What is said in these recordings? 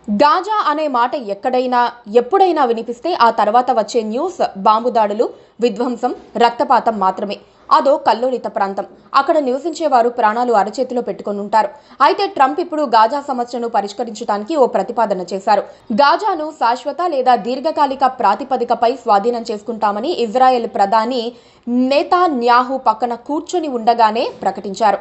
Gaza అనే మాట ఎక్కడైనా ఎప్పుడైనా వినిపిస్తే ఆ తర్వాత వచ్చే న్యూస్ బాంబు దాడులు, విధ్వంసం, రక్తపాతం మాత్రమే. అదో కల్లోలిత ప్రాంతం. అక్కడ నివసించేవారు ప్రాణాలు అరచేతిలో పెట్టుకొని ఉంటారు. అయితే ట్రంప్ ఇప్పుడు గాజా సమస్యను పరిష్కరించడానికి ఓ ప్రతిపాదన చేశారు. గాజాను శాశ్వత లేదా దీర్ఘకాలిక ప్రాతిపదికపై స్వాధీనం చేసుకుంటామని ఇజ్రాయెల్ ప్రధాని నెతాన్యాహు పక్కన కూర్చొని ఉండగానే ప్రకటించారు.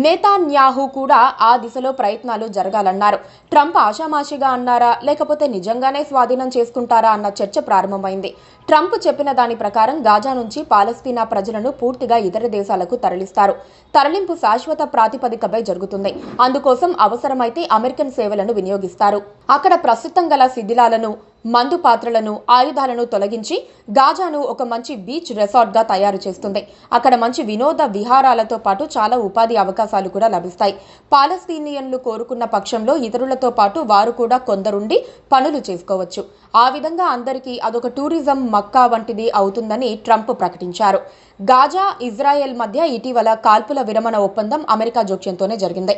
నెతాన్యాహు కూడా ఆ దిశలో ప్రయత్నాలు జరగాలన్నారు. ట్రంప్ ఆషామాషిగా అన్నారా లేకపోతే నిజంగానే స్వాధీనం చేసుకుంటారా అన్న చర్చ ప్రారంభమైంది. ట్రంప్ చెప్పిన దాని ప్రకారం గాజా నుంచి పాలస్తీనా ప్రజలను పూర్తిగా ఇతర దేశాలకు తరలిస్తారు. తరలింపు శాశ్వత ప్రాతిపదికపై జరుగుతుంది. అందుకోసం అవసరమైతే అమెరికన్ సేవలను వినియోగిస్తారు. అక్కడ ప్రస్తుతం గల శిథిలాలను, మందు పాత్రలను, ఆయుధాలను తొలగించి గాజాను ఒక మంచి బీచ్ రిసార్ట్ గా తయారు చేస్తుంది. అక్కడ మంచి వినోద విహారాలతో పాటు చాలా ఉపాధి అవకాశాలు కూడా లభిస్తాయి. పాలస్తీనియన్లు కోరుకున్న పక్షంలో ఇతరులతో పాటు వారు కూడా కొందరుండి పనులు చేసుకోవచ్చు. ఆ విధంగా అందరికీ అదొక టూరిజం మక్కా వంటిది అవుతుందని ట్రంప్ ప్రకటించారు. గాజా, ఇజ్రాయెల్ మధ్య ఇటీవల కాల్పుల విరమణ ఒప్పందం అమెరికా జోక్యంతోనే జరిగింది.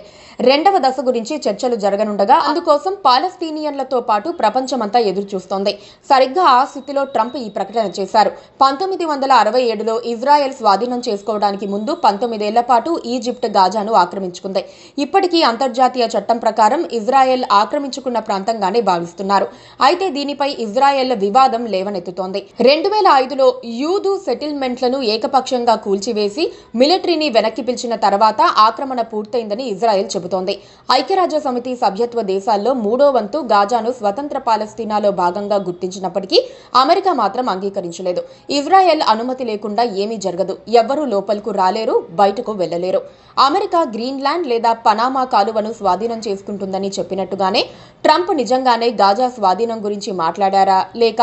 రెండవ దశ గురించి చర్చలు జరగనుండగా అందుకోసం పాలస్తీనియన్లతో పాటు ప్రపంచమంతా ఎదురు చూస్తోంది. సరిగ్గా ఆ స్థితిలో ట్రంప్ ఈ ప్రకటన చేశారు. 1967లో ఇజ్రాయెల్ స్వాధీనం చేసుకోవడానికి ముందు 19 ఏళ్ల పాటు ఈజిప్ట్ గాజాను ఆక్రమించుకుంది. ఇప్పటికీ అంతర్జాతీయ చట్టం ప్రకారం ఇజ్రాయెల్ ఆక్రమించుకున్న ప్రాంతంగానే భావిస్తున్నారు. అయితే దీనిపై ఇజ్రాయెల్ వివాదం లేవనెత్తుతోంది. 2005లో యూదు సెటిల్మెంట్లను ఏకపక్షంగా కూల్చివేసి మిలిటరీని వెనక్కి పిలిచిన తర్వాత ఆక్రమణ పూర్తయిందని ఇజ్రాయెల్ చెబుతోంది. ఐక్యరాజ్య సమితి సభ్యత్వ దేశాల్లో 3వ వంతు గాజాను స్వతంత్ర పాలస్తీనాలో భాగంగా గుర్తించినప్పటికీ అమెరికా మాత్రం అంగీకరించలేదు. ఇజ్రాయెల్ అనుమతి లేకుండా ఏమీ జరగదు. ఎవ్వరూ లోపలకు రాలేరు, బయటకు వెళ్లలేరు. అమెరికా గ్రీన్లాండ్ లేదా పనామా కాలువను స్వాధీనం చేసుకుంటుందని చెప్పినట్టుగానే ట్రంప్ నిజంగానే గాజా స్వాధీనం గురించి మాట్లాడారా లేక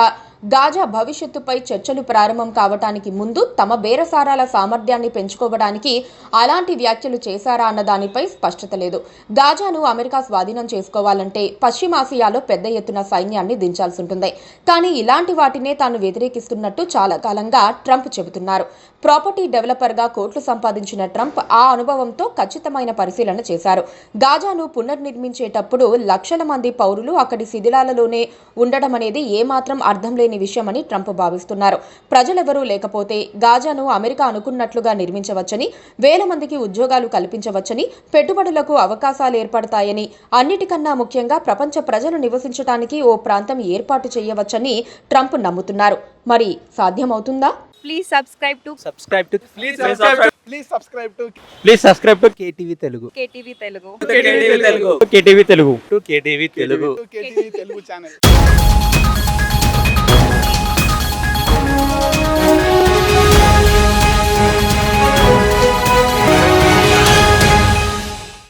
గాజా భవిష్యత్తుపై చర్చలు ప్రారంభం కావటానికి ముందు తమ బేరసారాల సామర్థ్యాన్ని పెంచుకోవడానికి అలాంటి వ్యాఖ్యలు చేశారా అన్న దానిపై స్పష్టత లేదు. గాజాను అమెరికా స్వాధీనం చేసుకోవాలంటే పశ్చిమాసియాలో పెద్ద ఎత్తున సైన్యాన్ని దించాల్సి ఉంటుంది. కానీ ఇలాంటి వాటినే తాను వ్యతిరేకిస్తున్నట్టు చాలా కాలంగా ట్రంప్ చెబుతున్నారు. ప్రాపర్టీ డెవలపర్గా కోట్లు సంపాదించిన ట్రంప్ ఆ అనుభవంతో ఖచ్చితమైన పరిశీలన చేశారు. గాజాను పునర్నిర్మించేటప్పుడు లక్షల మంది పౌరులు అక్కడి శిథిలాలలోనే ఉండడం అనేది ఏమాత్రం అర్థం లేని విషయమని ట్రంప్ భావిస్తున్నారు. ప్రజలెవరూ లేకపోతే గాజాను అమెరికా అనుకున్నట్లుగా నిర్మించవచ్చని, వేల మందికి ఉద్యోగాలు కల్పించవచ్చని, పెట్టుబడులకు అవకాశాలు ఏర్పడతాయని, అన్నిటికన్నా ముఖ్యంగా ప్రపంచ ప్రజలు నివసించడానికి ఓ ప్రాంతం ఏర్పాటు చేయవచ్చని ట్రంప్ నమ్ముతున్నారు. మరి సాధ్యమవుతుందా? Please subscribe to KTV Telugu. KTV Telugu. KTV Telugu. KTV Telugu channel.